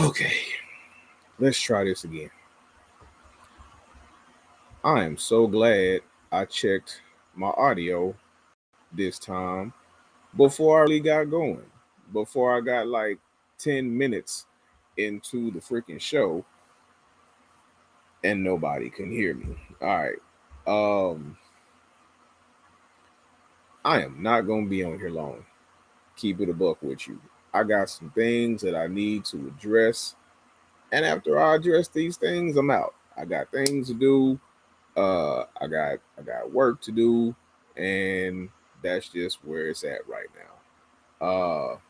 Okay, let's try this again. I am so glad I checked my audio this time before I really got going. Before I got like 10 minutes into the freaking show and nobody can hear me. All right. Um I am not going to be on here long. Keep it a buck with you. I got some things that I need to address, and after I address these things, I'm out. I got things to do. I got work to do, and that's just where it's at right now.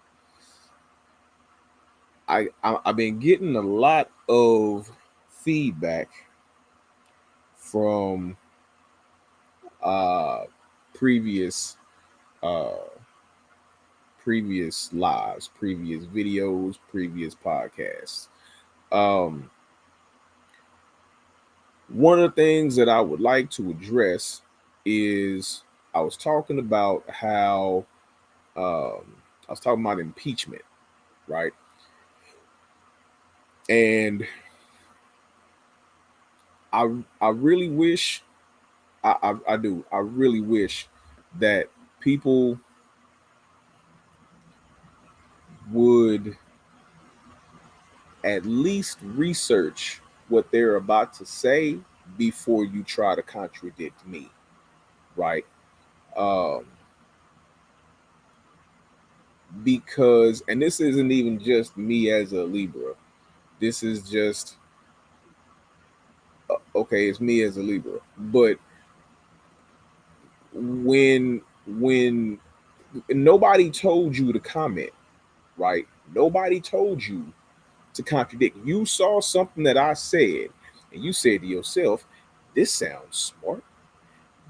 I've been getting a lot of feedback from uh previous uh previous lives, previous videos, previous podcasts. Um, One of the things that I would like to address is I was talking about how I was talking about impeachment, right? And I I really wish I do I really wish that people would at least research what they're about to say before you try to contradict me, right? Um, because and this isn't even just me as a Libra. This is just okay. It's me as a Libra, but when when nobody told you to comment, right? Nobody told you to contradict. You saw something that I said, and you said to yourself, "This sounds smart.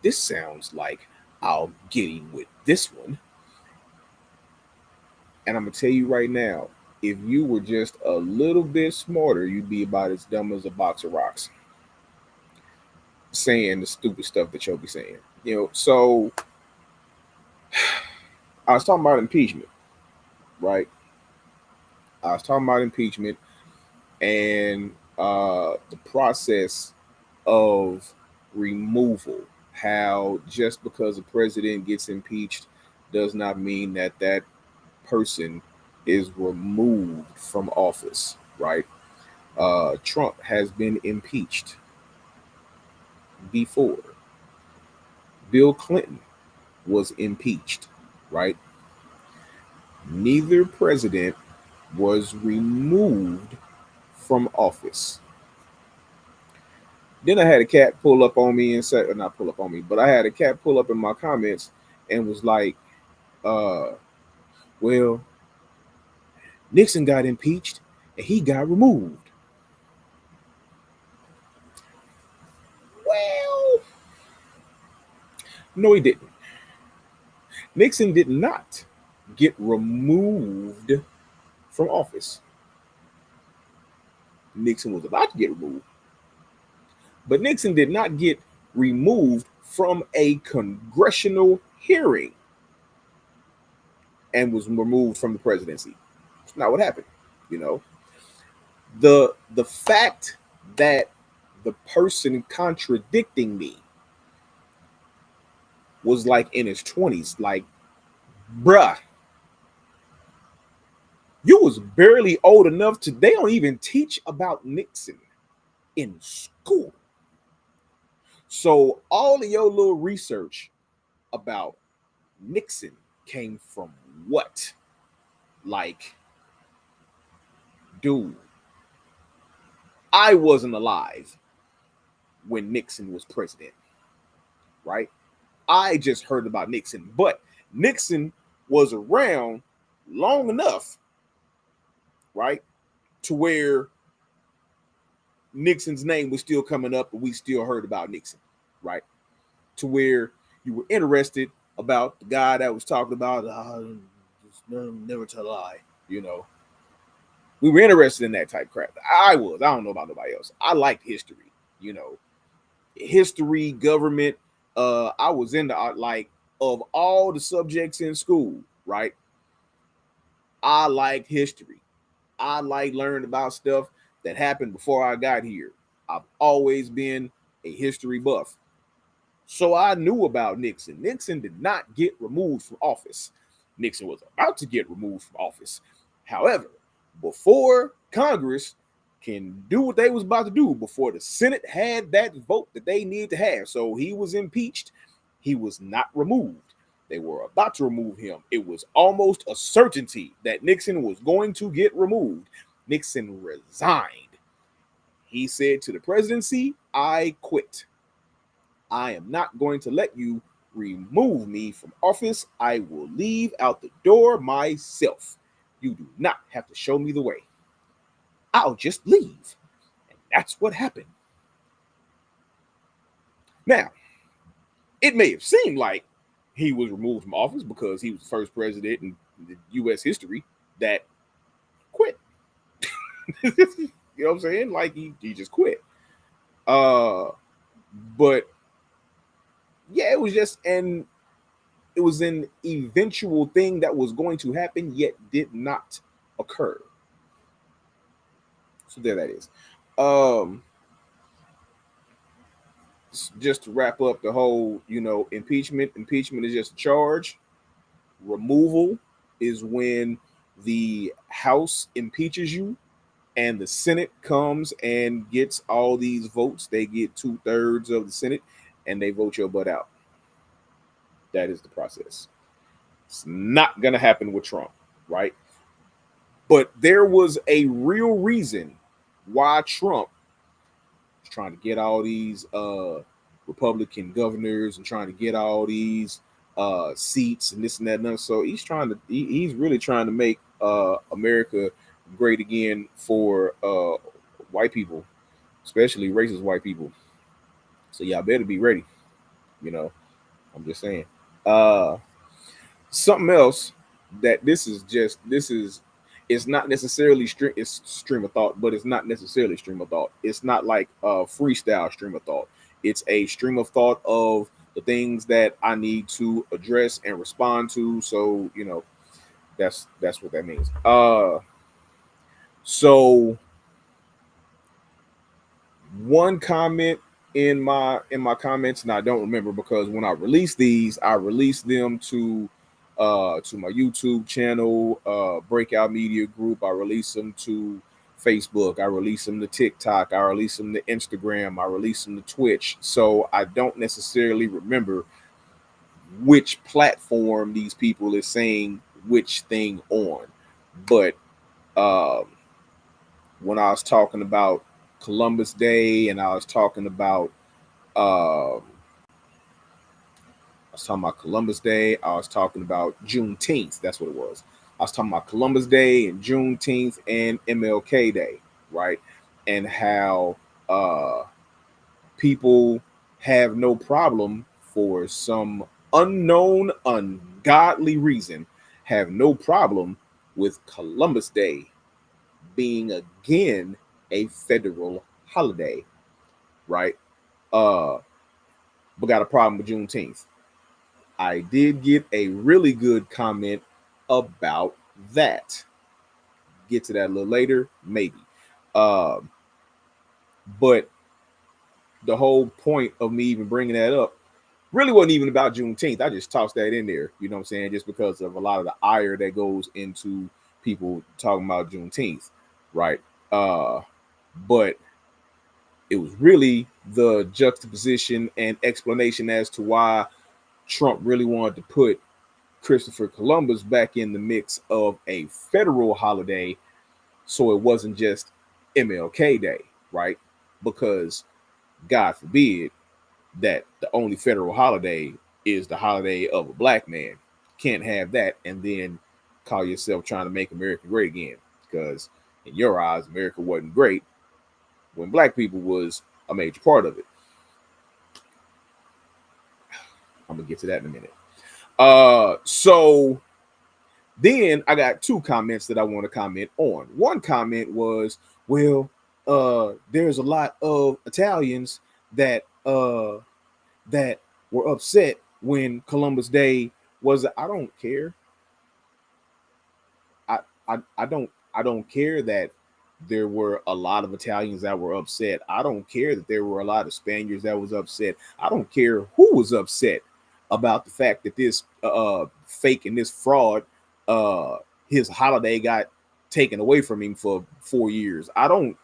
This sounds like I'll get him with this one." And I'm gonna tell you right now, if you were just a little bit smarter, you'd be about as dumb as a box of rocks, saying the stupid stuff that you'll be saying. So I was talking about impeachment, right? I was talking about impeachment and the process of removal. How just because a president gets impeached does not mean that that person is removed from office, right? Trump has been impeached before. Bill Clinton was impeached, right? Neither president was removed from office. Then I had a cat pull up on me and say, not pull up on me, but I had a cat pull up in my comments and was like, uh, well, Nixon got impeached and he got removed. Well, no, he didn't. Nixon did not get removed from office. Nixon was about to get removed, but Nixon did not get removed from a congressional hearing and was removed from the presidency. It's not what happened. You know, the fact that the person contradicting me was like in his 20s, like, bruh, you was barely old enough to, they don't even teach about Nixon in school. So all of your little research about Nixon came from what? Like, dude, I wasn't alive when Nixon was president, right? I just heard about Nixon, but Nixon was around long enough, right, to where Nixon's name was still coming up and we still heard about Nixon, right? To where you were interested about the guy that was talking about never tell a lie, you know. We were interested in that type of crap. I was. I don't know about nobody else. I liked history, you know, history, government. I was into like of all the subjects in school, right? I liked history. I like learning about stuff that happened before I got here. I've always been a history buff. So I knew about Nixon. Nixon did not get removed from office. Nixon was about to get removed from office. However, before Congress can do what they was about to do, before the Senate had that vote that they needed to have, so he was impeached, he was not removed. They were about to remove him. It was almost a certainty that Nixon was going to get removed. Nixon resigned. He said to the presidency, I quit. I am not going to let you remove me from office. I will leave out the door myself. You do not have to show me the way. I'll just leave. And that's what happened. Now, it may have seemed like he was removed from office because he was the first president in the U.S. history that quit. You know what I'm saying? Like he just quit. But yeah, it was an eventual thing that was going to happen, yet did not occur. So there that is. Just to wrap up the whole, impeachment. Impeachment is just a charge. Removal is when the House impeaches you and the Senate comes and gets all these votes. They get 2/3 of the Senate and they vote your butt out. That is the process. It's not going to happen with Trump, right? But there was a real reason why Trump was trying to get all these Republican governors and trying to get all these seats and this and that and that. So he's really trying to make America great again for white people, especially racist white people. So y'all better be ready. I'm just saying. Something else that it's not necessarily it's stream of thought, but it's not necessarily stream of thought. It's not like a freestyle stream of thought. It's a stream of thought of the things that I need to address and respond to. So that's what that means. So one comment in my comments, and I don't remember because when I released these, I released them to my YouTube channel, Breakout Media Group. I released them to Facebook. I released them to TikTok. I released them to Instagram. I released them to Twitch. So I don't necessarily remember which platform these people is saying which thing on. But when I was talking about Columbus Day and I was talking about Columbus Day. I was talking about Juneteenth. That's what it was. I was talking about Columbus Day and Juneteenth and MLK Day, right? And how people have no problem for some unknown, ungodly reason, have no problem with Columbus Day being again a federal holiday, right? But got a problem with Juneteenth. I did get a really good comment about that. Get to that a little later, maybe. But the whole point of me even bringing that up really wasn't even about Juneteenth. I just tossed that in there, you know what I'm saying? Just because of a lot of the ire that goes into people talking about Juneteenth, right? But it was really the juxtaposition and explanation as to why Trump really wanted to put Christopher Columbus back in the mix of a federal holiday, so it wasn't just MLK Day, right? Because God forbid that the only federal holiday is the holiday of a black man. Can't have that and then call yourself trying to make America great again, because in your eyes, America wasn't great when black people was a major part of it. I'm gonna get to that in a minute. So then I got two comments that I want to comment on. One comment was, well, there's a lot of Italians that were upset when Columbus Day was. I don't care. I don't I don't care that there were a lot of Italians that were upset. I don't care that there were a lot of Spaniards that was upset. I don't care who was upset about the fact that this fake and this fraud, his holiday got taken away from him for 4 years. I don't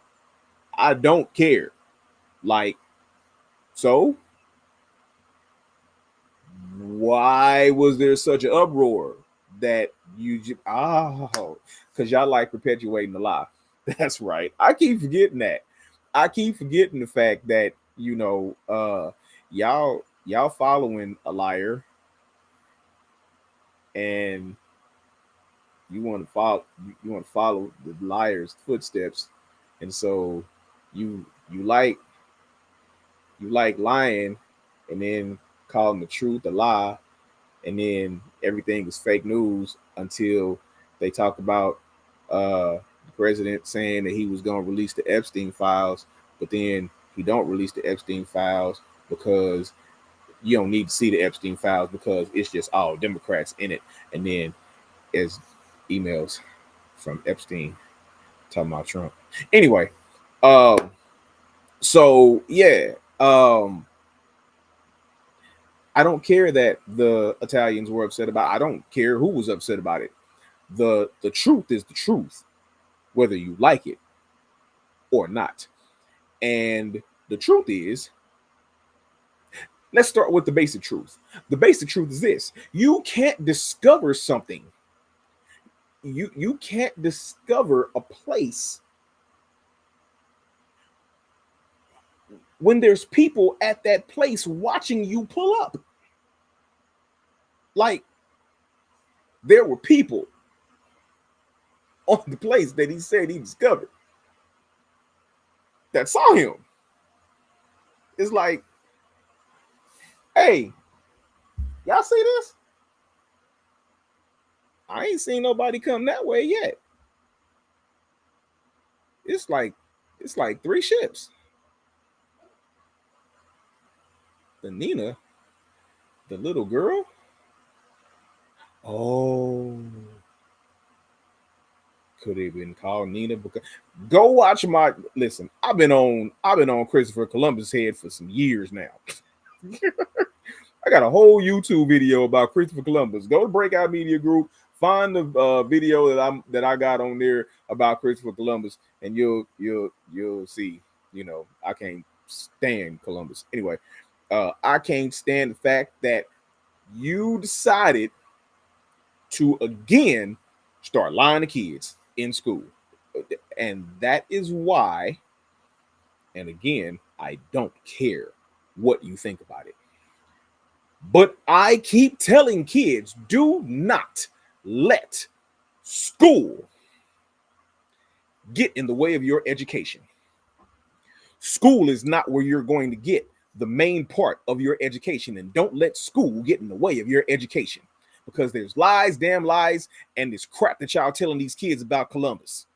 care. Like, so why was there such an uproar that because y'all like perpetuating the lie. That's right. I keep forgetting that. I keep forgetting the fact that, y'all following a liar, and you want to follow the liar's footsteps. And so you like lying, and then calling the truth a lie, and then everything is fake news until they talk about the president saying that he was going to release the Epstein files, but then he don't release the Epstein files because you don't need to see the Epstein files because it's just all Democrats in it. And then as emails from Epstein talking about Trump. Anyway, so yeah, I don't care that the Italians were upset about it. I don't care who was upset about it. The truth is the truth, whether you like it or not. And the truth is, let's start with the basic truth. The basic truth is this: you can't discover something. You can't discover a place when there's people at that place watching you pull up. Like, there were people on the place that he said he discovered that saw him. It's like, hey, y'all see this? I ain't seen nobody come that way yet. It's like 3 ships. The Nina, the little girl. Oh, could have been called Nina. Because go watch my listen. I've been on Christopher Columbus' head for some years now. I got a whole YouTube video about Christopher Columbus. Go to Breakout Media Group, find the video that I got on there about Christopher Columbus, and you'll see. I can't stand Columbus. Anyway, I can't stand the fact that you decided to again start lying to kids in school, and that is why. And again, I don't care what you think about it. But I keep telling kids, do not let school get in the way of your education. School is not where you're going to get the main part of your education, and don't let school get in the way of your education, because there's lies, damn lies, and this crap that y'all telling these kids about Columbus.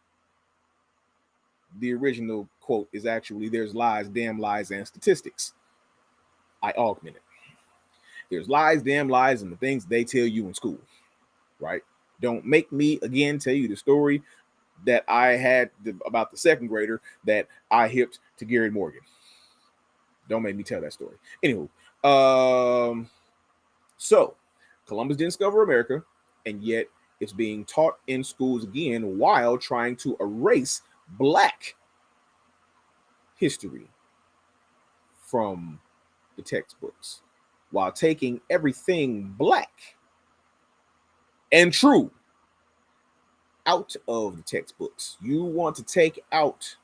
The original quote is actually, there's lies, damn lies, and statistics. I augment it. There's lies, damn lies, and the things they tell you in school, right? Don't make me again tell you the story that I had about the second grader that I hipped to Gary Morgan. Don't make me tell that story. Anywho, so Columbus didn't discover America, and yet it's being taught in schools again while trying to erase Black history from the textbooks, while taking everything Black and true out of the textbooks. You want to take out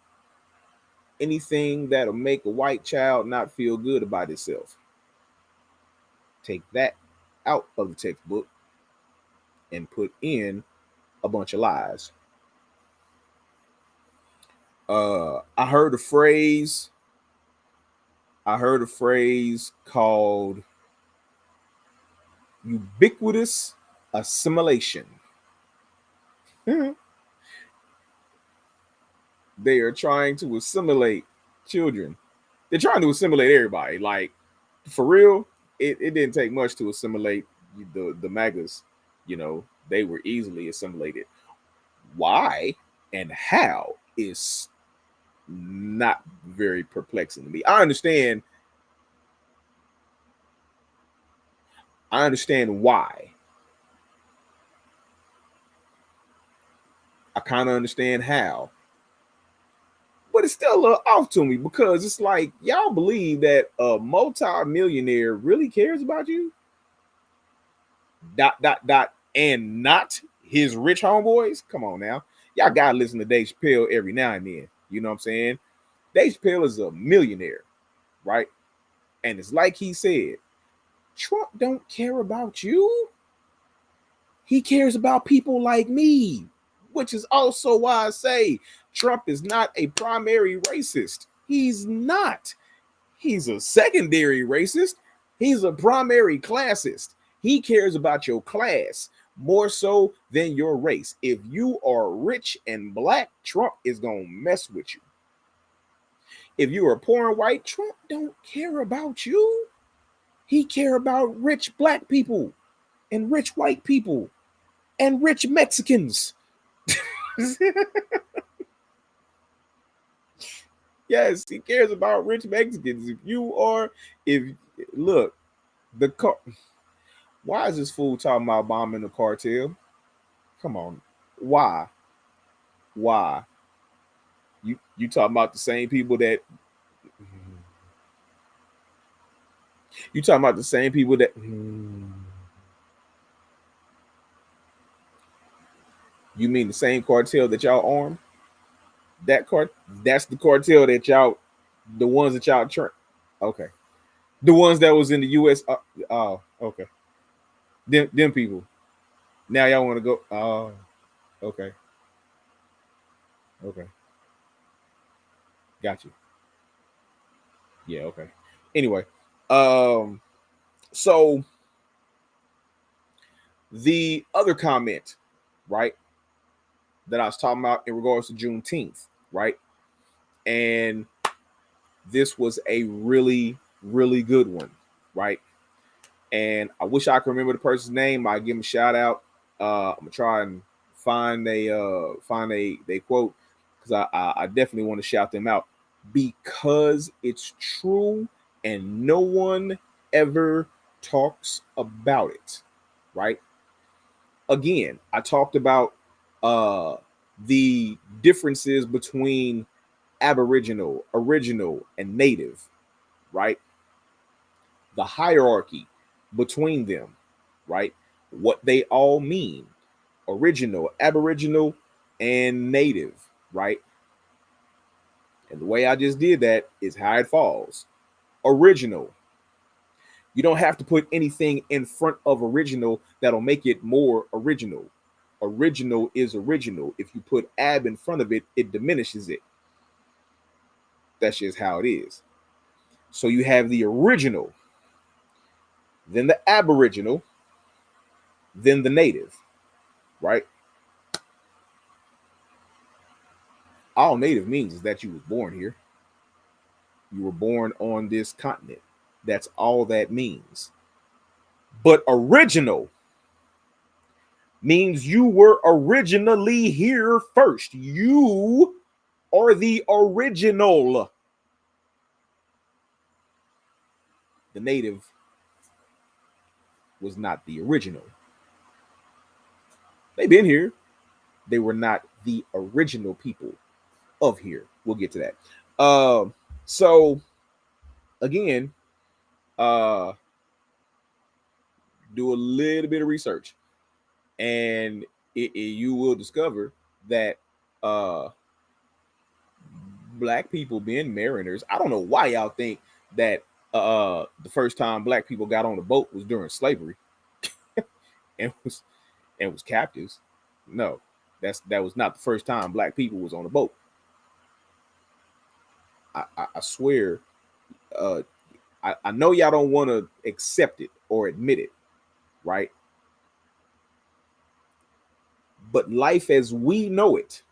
anything that'll make a white child not feel good about itself. Take that out of the textbook and put in a bunch of lies. I heard a phrase called ubiquitous assimilation. They are trying to assimilate children. They're trying to assimilate everybody. Like, for real, it didn't take much to assimilate the MAGAs. They were easily assimilated. Why? and how is not very perplexing to me. I understand why. I kind of understand how. But it's still a little off to me because it's like y'all believe that a multi-millionaire really cares about you? Dot dot dot and not his rich homeboys? Come on now. Y'all gotta listen to Dave Chappelle every now and then. You know what I'm saying? Dave Chappelle is a millionaire, right? And it's like he said, Trump don't care about you. He cares about people like me, which is also why I say Trump is not a primary racist. He's not. He's a secondary racist. He's a primary classist. He cares about your class more so than your race. If you are rich and black, Trump is going to mess with you. If you are poor and white, Trump don't care about you. He care about rich black people and rich white people and rich Mexicans. Yes, he cares about rich Mexicans. If look, the car. Why is this fool talking about bombing the cartel? Come on, why? Why? You talking about the same people that you talking about the same people that you mean the same cartel that y'all armed? That's the cartel that y'all, the ones that y'all okay, the ones that was in the U.S. Okay, them people. Now y'all want to go? Oh, okay, okay, got you. Yeah, okay. Anyway, so the other comment, right, that I was talking about in regards to Juneteenth, right, and this was a really, really good one, right? And I wish I could remember the person's name. I give him a shout out. I'm gonna try and find a quote because I definitely want to shout them out because it's true and no one ever talks about it, right? Again, I talked about the differences between Aboriginal, original, and native, right? The hierarchy between them, right? What they all mean: original, aboriginal, and native, right? And the way I just did that is how it falls. Original. You don't have to put anything in front of original that'll make it more original. Original is original. If you put ab in front of it, it diminishes it. That's just how it is. So you have the original, then the aboriginal, then the native, right? All native means is that you was born here. You were born on this continent. That's all that means. But original means you were originally here first. You are the original. The native was not the original. They've been here. They were not the original people of here. We'll get to that. So again, do a little bit of research, and you will discover that black people being mariners. I don't know why y'all think that the first time black people got on a boat was during slavery and was captives. No, that was not the first time black people was on a boat. I swear, I know y'all don't want to accept it or admit it, right? But life as we know it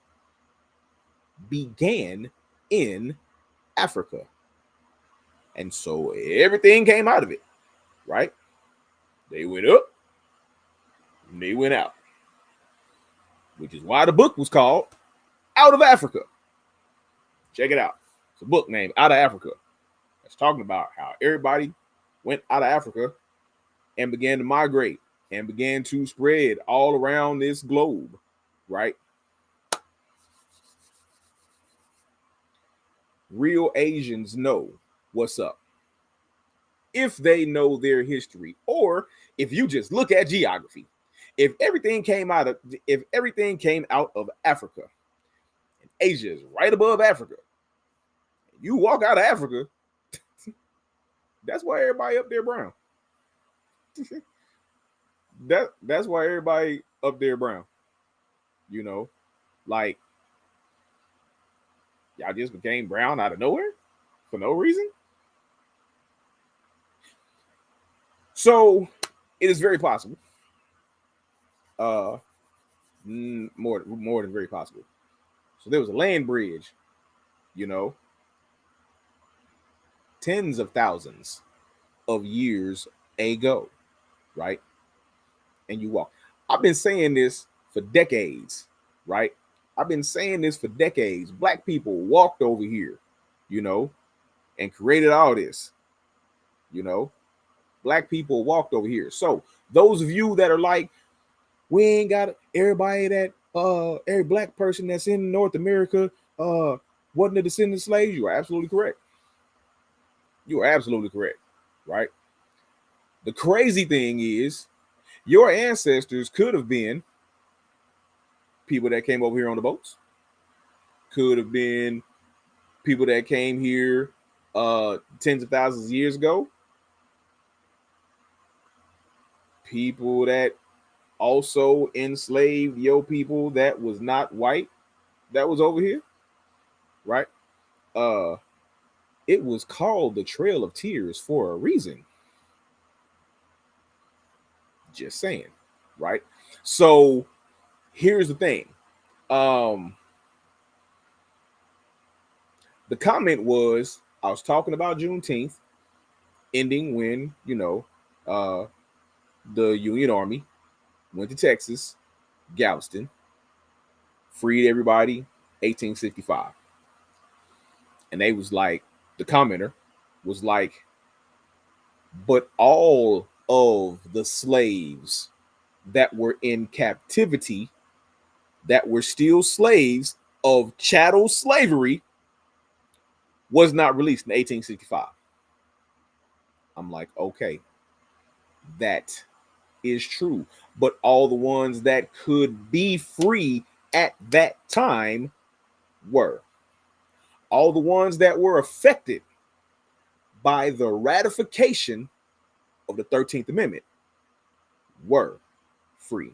began in Africa. And so everything came out of it, right? They went up and they went out, which is why the book was called out of Africa. Check it out. It's a book named Out of Africa. It's talking about how everybody went out of Africa and began to migrate and began to spread all around this globe, right? Real Asians know what's up. If they know their history, or if you just look at geography, if everything came out of Africa, and Asia is right above Africa, you walk out of Africa, that's why everybody up there brown. That's why everybody up there brown. You know, like y'all just became brown out of nowhere for no reason. So it is very possible. More than very possible. So there was a land bridge, you know, tens of thousands of years ago, right? And you walk. I've been saying this for decades, right? I've been saying this for decades. Black people walked over here, you know, and created all this, you know. Black people walked over here. So those of you that are like, we ain't got everybody that every black person that's in North America wasn't a descendant of slaves, you are absolutely correct. You are absolutely correct, right? The crazy thing is your ancestors could have been people that came over here on the boats, could have been people that came here tens of thousands of years ago, people that also enslaved your people that was not white that was over here, right? It was called the Trail of Tears for a reason. Just saying, right? So here's the thing. The comment was, I was talking about Juneteenth ending when, you know, the Union Army went to Texas, Galveston, freed everybody, 1865. And they was like, the commenter was like, but all of the slaves that were in captivity, that were still slaves of chattel slavery, was not released in 1865. I'm like, okay, that is true. But all the ones that could be free at that time were. All the ones that were affected by the ratification of the 13th Amendment were free.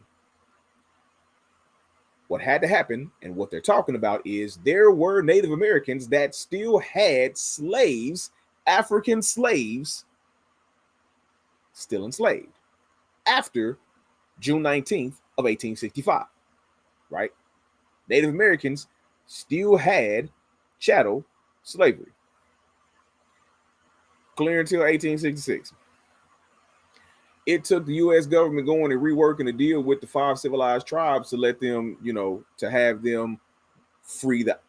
What had to happen, and what they're talking about, is there were Native Americans that still had slaves, African slaves, still enslaved after June 19th of 1865, right? Native Americans still had chattel slavery. Clear until 1866. It took the U.S. government going and reworking a deal with the 5 civilized tribes to let them, you know, to have them free the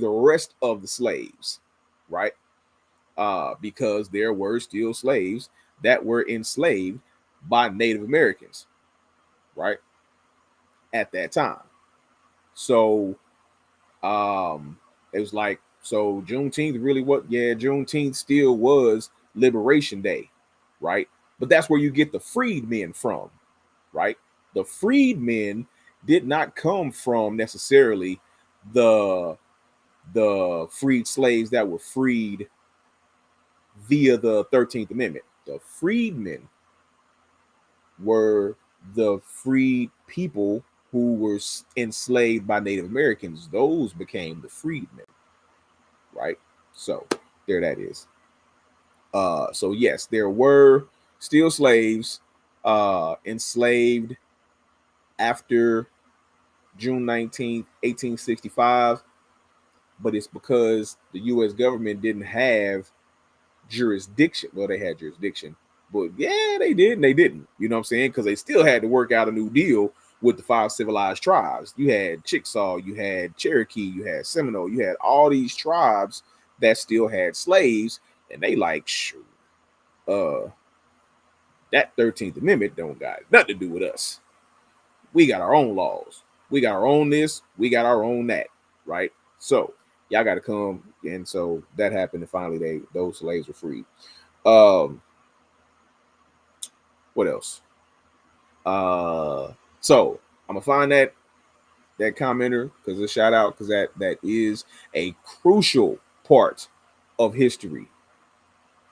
rest of the slaves, right? Because there were still slaves that were enslaved by Native Americans, right? At that time. So it was like, so Juneteenth really Juneteenth still was Liberation Day, right? But that's where you get the freedmen from, right? The freedmen did not come from necessarily the freed slaves that were freed via the 13th Amendment. The freedmen were the freed people who were enslaved by Native Americans. Those became the freedmen, right? So there that is. So yes, there were still slaves enslaved after June 19th, 1865, but it's because the U.S. government didn't have jurisdiction. Well, they had jurisdiction, but yeah, they did and they didn't. You know what I'm saying? Because they still had to work out a new deal with the 5 civilized tribes. You had Chickasaw, you had Cherokee, you had Seminole, you had all these tribes that still had slaves, and they like, shoot, that 13th Amendment don't got nothing to do with us. We got our own laws. We got our own this. We got our own that. Right. So y'all got to come. And so that happened. And finally, those slaves were freed. What else? So I'm gonna find that commenter because a shout out because that is a crucial part of history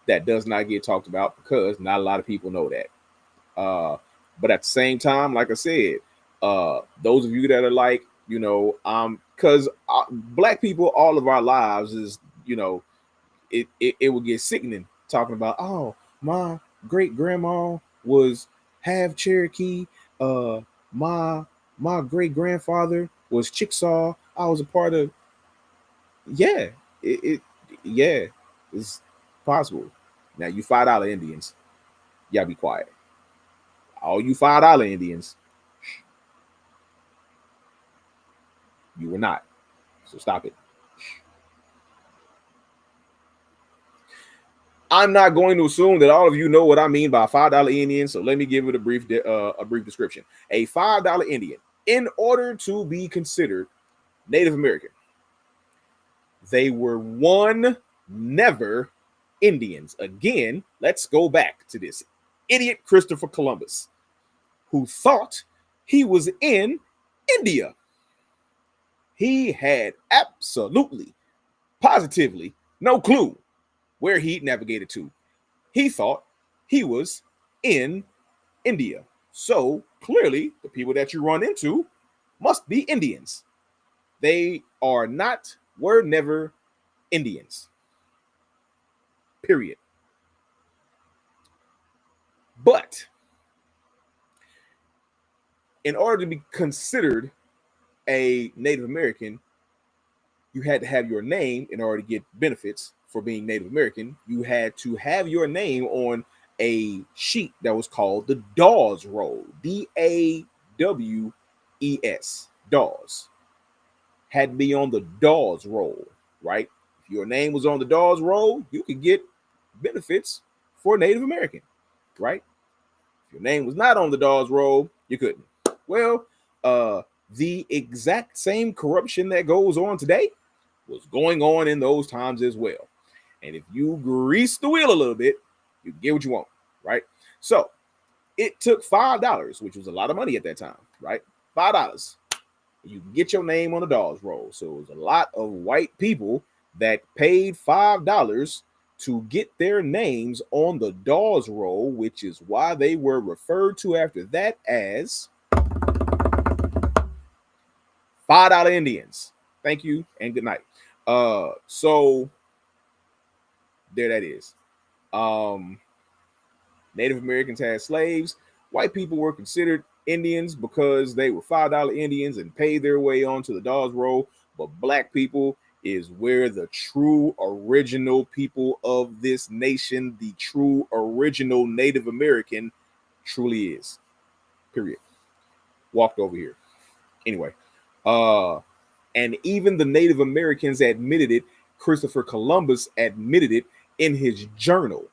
that does not get talked about because not a lot of people know that. But at the same time, like I said, those of you that are like, because black people, all of our lives is, it will get sickening talking about, oh, my great grandma was half Cherokee. My great grandfather was Chickasaw. I was a part of. Yeah, yeah, it's possible. Now you $5 Indians, y'all be quiet. All you $5 Indians, you were not. So stop it. I'm not going to assume that all of you know what I mean by $5 Indian, so let me give it a brief description. A $5 Indian, in order to be considered Native American, they were never Indians. Again, let's go back to this idiot Christopher Columbus, who thought he was in India. He had absolutely, positively no clue where he navigated to. He thought he was in India. So clearly, the people that you run into must be Indians. They were never Indians. Period. But in order to be considered a Native American, you had to have your name in order to get benefits for being Native American. You had to have your name on a sheet that was called the Dawes Roll. Dawes. Dawes. Had to be on the Dawes Roll, right? If your name was on the Dawes Roll, you could get benefits for Native American, right? If your name was not on the Dawes Roll, you couldn't. Well, the exact same corruption that goes on today was going on in those times as well. And if you grease the wheel a little bit, you get what you want, right? So it took $5, which was a lot of money at that time, right? $5. You can get your name on the Dawes Roll. So it was a lot of white people that paid $5 to get their names on the Dawes Roll, which is why they were referred to after that as $5 Indians. Thank you and good night. So there that is. Native Americans had slaves. White people were considered Indians because they were $5 Indians and paid their way onto the Dawes Roll. But black people is where the true original people of this nation, the true original Native American, truly is. Period. Walked over here. Anyway, and even the Native Americans admitted it. Christopher Columbus admitted it in his journal.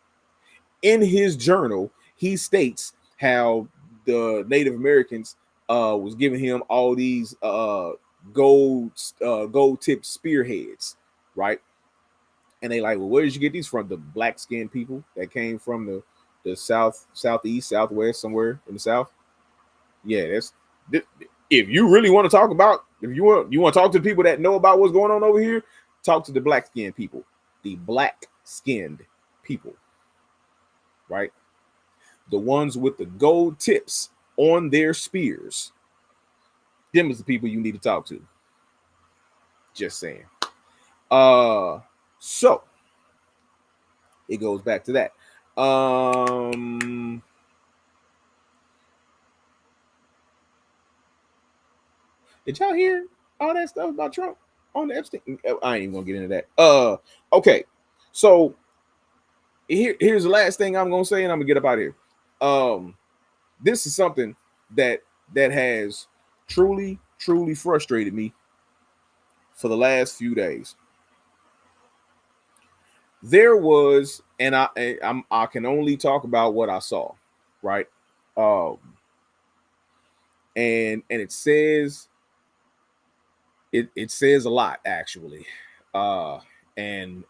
In his journal, he states how the Native Americans was giving him all these gold tipped spearheads, right? And they like, well, where did you get these from? The black skinned people that came from the south, southeast, southwest, somewhere in the south. Yeah, that's if you really want to talk about, if you want to talk to the people that know about what's going on over here, talk to the black skinned people, the black skinned people, right? The ones with the gold tips on their spears. Them is the people you need to talk to. Just saying. So it goes back to that. Did y'all hear all that stuff about Trump on the Epstein? I ain't even gonna get into that. Okay. So here's the last thing I'm gonna say, and I'm gonna get up out of here. This is something that that has truly, truly frustrated me for the last few days. There was, and I can only talk about what I saw, right? Um, and it says a lot actually, and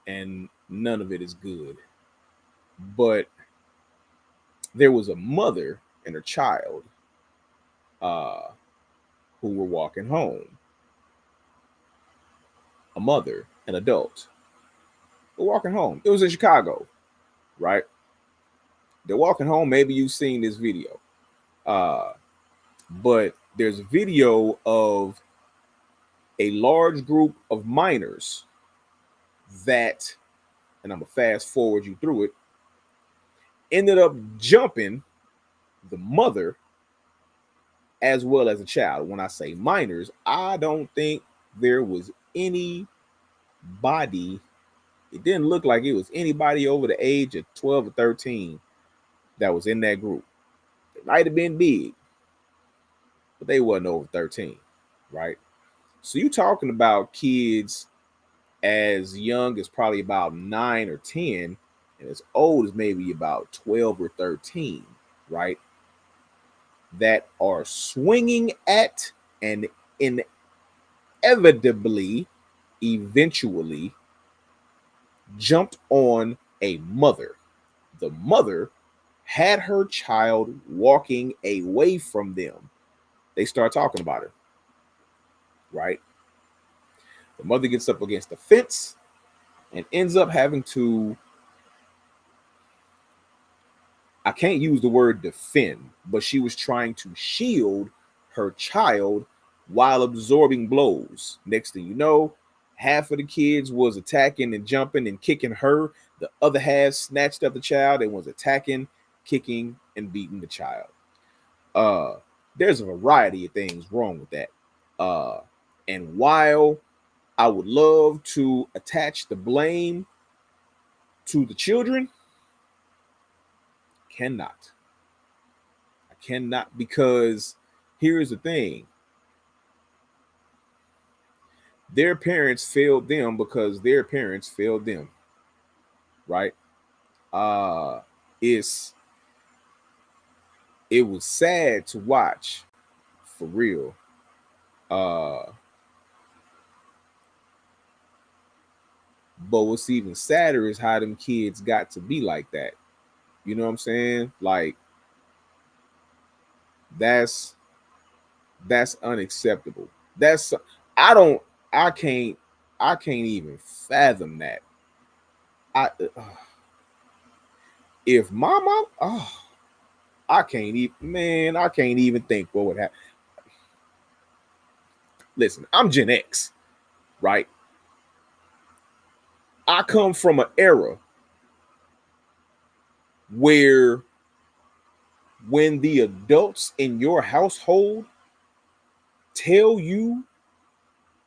none of it is good. But there was a mother and her child, uh, who were walking home. A mother, an adult, were walking home. It was in Chicago, right? They're walking home. Maybe you've seen this video, uh, but there's a video of a large group of minors that, and I'm gonna fast forward you through it, ended up jumping the mother as well as a child. When I say minors, I don't think there was anybody, it didn't look like it was anybody over the age of 12 or 13 that was in that group. They might have been big, but they wasn't over 13, right? So you talking about kids as young as probably about 9 or 10, and as old as maybe about 12 or 13, right? That are swinging at and inevitably, eventually jumped on a mother. The mother had her child walking away from them. They start talking about her, right? The mother gets up against the fence and ends up having to, I can't use the word defend, but she was trying to shield her child while absorbing blows. Next thing you know, half of the kids was attacking and jumping and kicking her. The other half snatched up the child and was attacking, kicking, and beating the child. Uh, there's a variety of things wrong with that. Uh, and while I would love to attach the blame to the children, cannot. I cannot, because here's the thing. Their parents failed them because their parents failed them. Right? Uh it's it was sad to watch, for real. Uh but what's even sadder is how them kids got to be like that. You know what I'm saying? Like that's that's unacceptable. That's I don't I can't I can't even fathom that. I if my mom, oh, I can't even, man, I can't even think what would happen. Listen, I'm Gen X, right? I come from an era where when the adults in your household tell you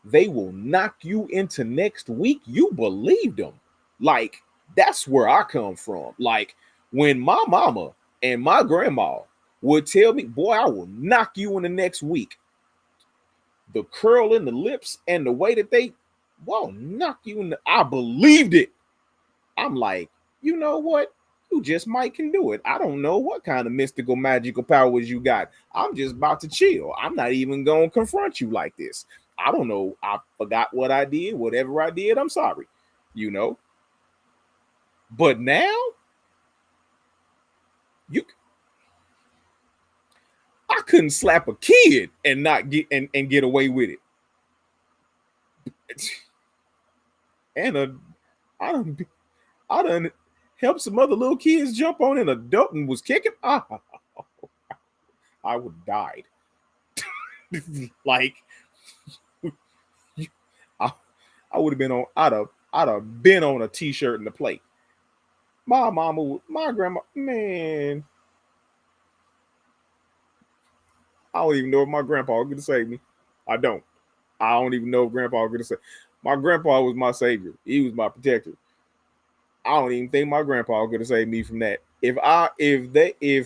they will knock you into next week, you believe them. Like, that's where I come from. Like, when my mama and my grandma would tell me, boy, I will knock you in the next week, the curl in the lips and the way that they, whoa, knock you in the, I believed it. I'm like, you know what? You just might can do it. I don't know what kind of mystical magical powers you got. I'm just about to chill. I'm not even gonna confront you like this. I don't know. I forgot what I did. Whatever I did, I'm sorry. You know. But now, you I couldn't slap a kid and not get and get away with it. And I done helped some other little kids jump on an adult and was kicking. I would have died. Like I, I would have been on. I'd have been on a t-shirt and a plate. My mama, my grandma, man. I don't even know if my grandpa was gonna save me. I don't. I don't even know if grandpa was gonna say. My grandpa was my savior. He was my protector. I don't even think my grandpa was gonna save me from that. If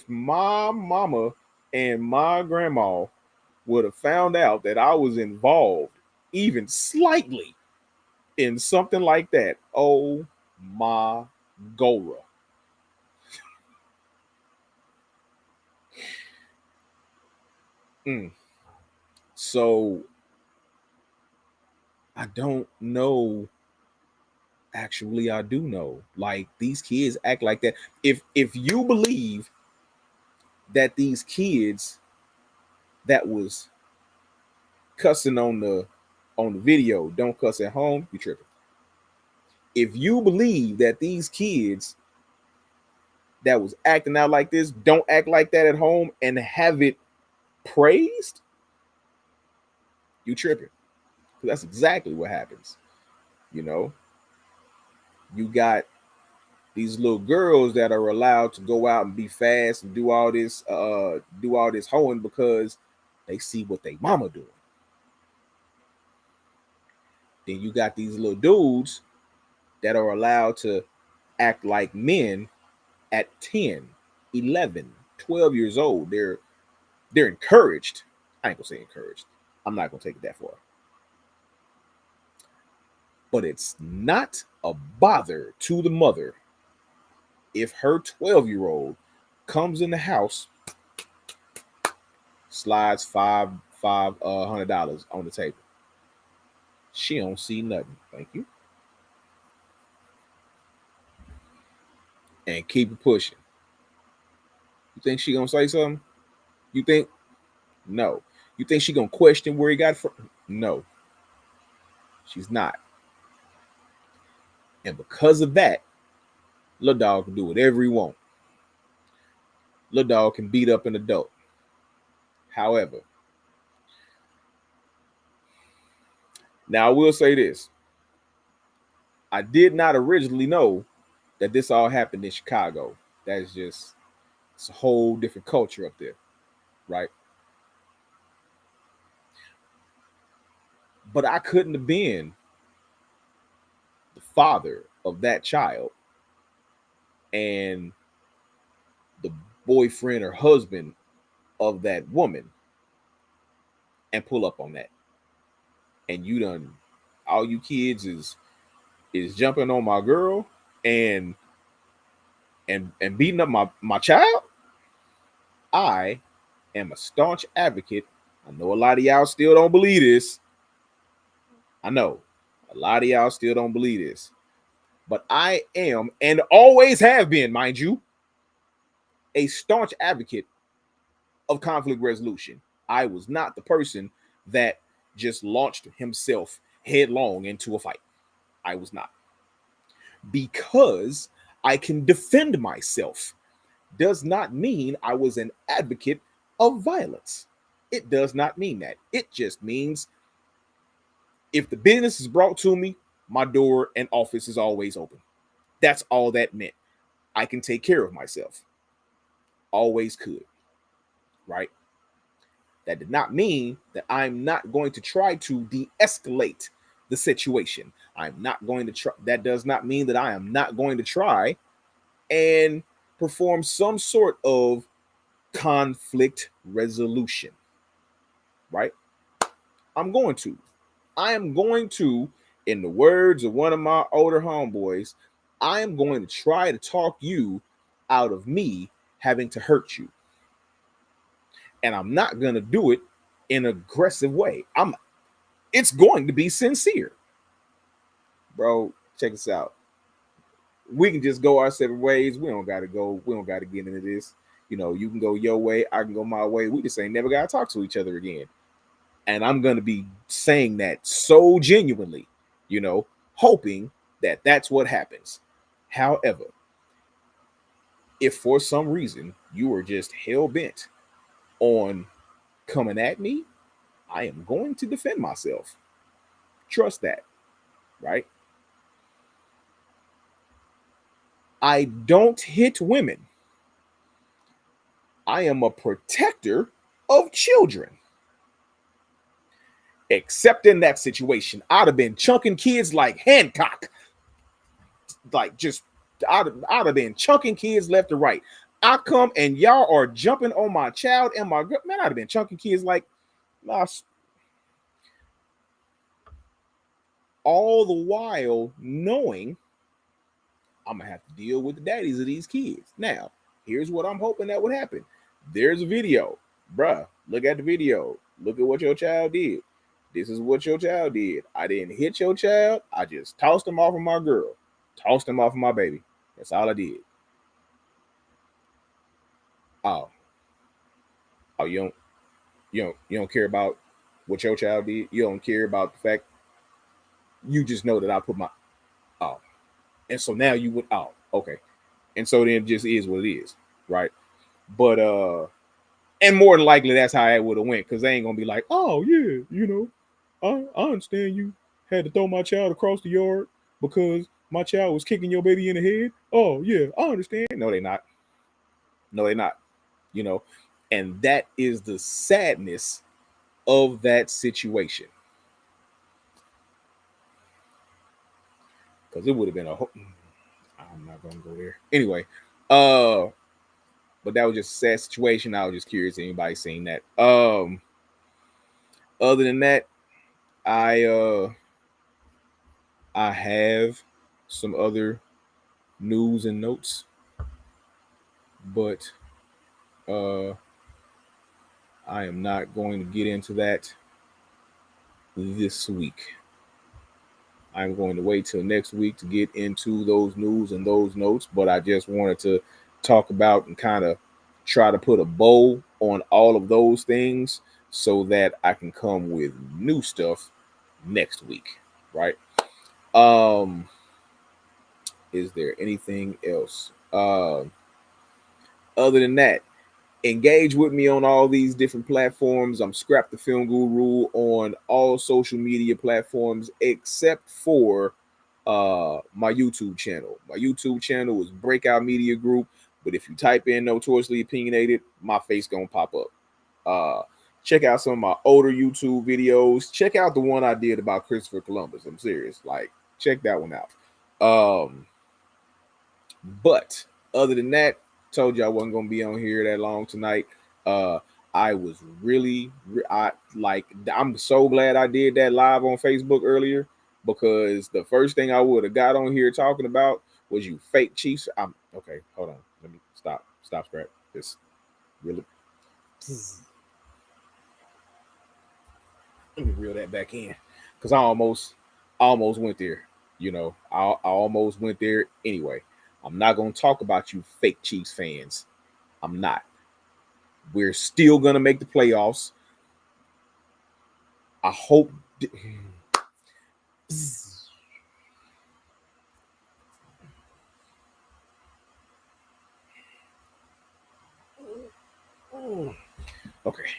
my mama and my grandma would have found out that I was involved even slightly in something like that, oh my Gora. Mm. So I don't know. Actually, I do know. Like these kids act like that. If you believe that these kids that was cussing on the video don't cuss at home, you tripping. If you believe that these kids that was acting out like this don't act like that at home and have it praised, you tripping. That's exactly what happens. You know, you got these little girls that are allowed to go out and be fast and do all this hoeing because they see what they mama doing. Then you got these little dudes that are allowed to act like men at 10, 11, 12 years old. They're encouraged. I ain't gonna say encouraged. I'm not gonna take it that far. But it's not a bother to the mother if her 12-year-old comes in the house, slides five $100 on the table. She don't see nothing. Thank you. And keep it pushing. You think she gonna say something? You think? No. You think she gonna question where he got it from? No. She's not. And because of that, little dog can do whatever he want. Little dog can beat up an adult. However, now I will say this. I did not originally know that this all happened in Chicago. That's just, it's a whole different culture up there, right? But I couldn't have been the father of that child and the boyfriend or husband of that woman and pull up on that. And you done, all you kids is jumping on my girl and beating up my child. I am a staunch advocate. I know a lot of y'all still don't believe this. I know a lot of y'all still don't believe this. But I am, and always have been, mind you, a staunch advocate of conflict resolution. I was not the person that just launched himself headlong into a fight. I was not. Because I can defend myself does not mean I was an advocate of violence. It does not mean that. It just means if the business is brought to me, my door and office is always open. That's all that meant. I can take care of myself. Always could. Right? That did not mean that I'm not going to try to de-escalate the situation. I'm not going to try. That does not mean that I am not going to try and perform some sort of conflict resolution. Right? I'm going to. I am going to, in the words of one of my older homeboys, I am going to try to talk you out of me having to hurt you. And I'm not going to do it in an aggressive way. It's going to be sincere. Bro, check this out. We can just go our separate ways. We don't got to get into this. You know, you can go your way, I can go my way. We just ain't never got to talk to each other again. And I'm going to be saying that so genuinely, you know, hoping that that's what happens. However, if for some reason you are just hell bent on coming at me, I am going to defend myself. Trust that, right? I don't hit women. I am a protector of children. Except in that situation, I'd have been chunking kids like Hancock. Like just, I'd have been chunking kids left to right. I come and y'all are jumping on my child and my girl. Man, I'd have been chunking kids like, All the while knowing I'm gonna have to deal with the daddies of these kids. Now, here's what I'm hoping that would happen. There's a video, bruh. Look at the video. Look at what your child did. This is what your child did. I didn't hit your child. I just tossed him off of my girl. Tossed him off of my baby. That's all I did. Oh, oh, you don't care about what your child did. You don't care about the fact. You just know that I put my oh, and so now you would okay, and so then it just is what it is, right? But and more than likely that's how it would have went because they ain't gonna be like, oh yeah, I understand you had to throw my child across the yard because my child was kicking your baby in the head. Oh yeah, I understand. No, they not. No, they not. You know, and that is the sadness of that situation because it would have been a whole. I'm not gonna go there anyway. But that was just a sad situation. I was just curious if anybody seen that. Other than that, I I have some other news and notes, but uh I am not going to get into that this week. I'm going to wait till next week to get into those news and those notes, but I just wanted to talk about and kind of try to put a bow on all of those things so that I can come with new stuff next week, right? Um is there anything else? Other than that, engage with me on all these different platforms. I'm Scrap the Film Guru on all social media platforms except for my YouTube channel. My YouTube channel is Breakout Media Group, but if you type in Notoriously Opinionated, my face gonna pop up. Check out some of my older YouTube videos. Check out the one I did about Christopher Columbus. I'm serious. Like, check that one out. But other than that, told you I wasn't gonna be on here that long tonight. Uh, I was really, I'm so glad I did that live on Facebook earlier because the first thing I would have got on here talking about was you fake Chiefs. I'm okay. Hold on. Let me stop, scrap this. Really, let me reel that back in because I almost went there. I almost went there anyway. I'm not gonna talk about you fake Chiefs fans. I'm not. We're still gonna make the playoffs. I hope. Okay.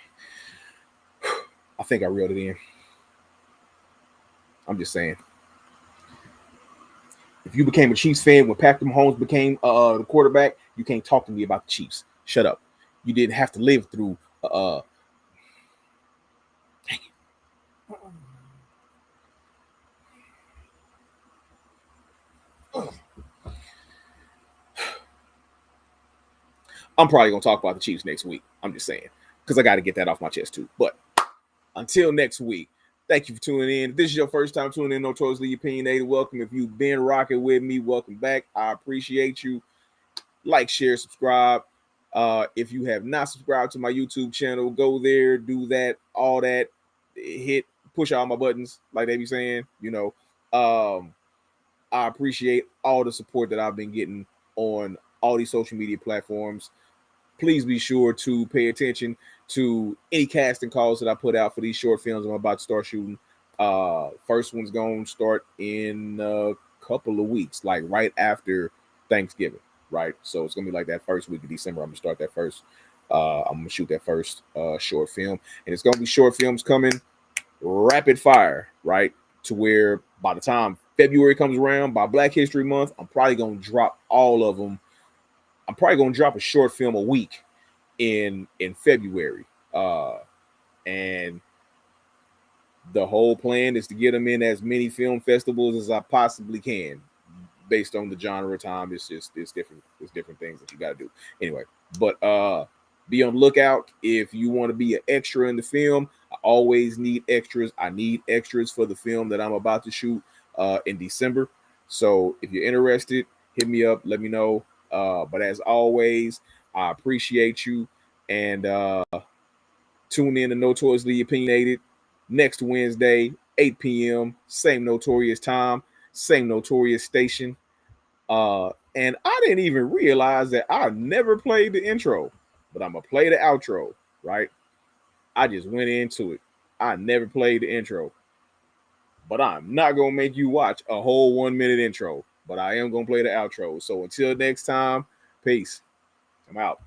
I think I reeled it in. I'm just saying. If you became a Chiefs fan when Patrick Mahomes became the quarterback, you can't talk to me about the Chiefs. Shut up. You didn't have to live through. I'm probably gonna talk about the Chiefs next week. I'm just saying because I got to get that off my chest too. But until next week, thank you for tuning in. If this is your first time tuning in, Notoriously Opinionated, welcome. If you've been rocking with me, welcome back. I appreciate you. Like, share, subscribe. If you have not subscribed to my YouTube channel, go there, do that, all that, push all my buttons, like they be saying. I appreciate all the support that I've been getting on all these social media platforms. Please be sure to pay attention to any casting calls that I put out for these short films I'm about to start shooting. First one's going to start in a couple of weeks, like right after Thanksgiving, right? So it's going to be like that first week of December. I'm going to start that first. I'm going to shoot that first short film. And it's going to be short films coming rapid fire, right? To where by the time February comes around, by Black History Month, I'm probably going to drop all of them. I'm probably going to drop a short film a week in February. And the whole plan is to get them in as many film festivals as I possibly can based on the genre time. It's different things that you got to do anyway. But be on the lookout if you want to be an extra in the film. I always need extras. I need extras for the film that I'm about to shoot in December. So if you're interested, hit me up. Let me know. But as always, I appreciate you. And tune in to Notoriously Opinionated next Wednesday, 8 p.m. Same notorious time, same notorious station. And I didn't even realize that I never played the intro, but I'm gonna play the outro, right? I just went into it. I never played the intro, but I'm not gonna make you watch a whole 1 minute intro, but I am gonna play the outro. So until next time, peace. I'm out.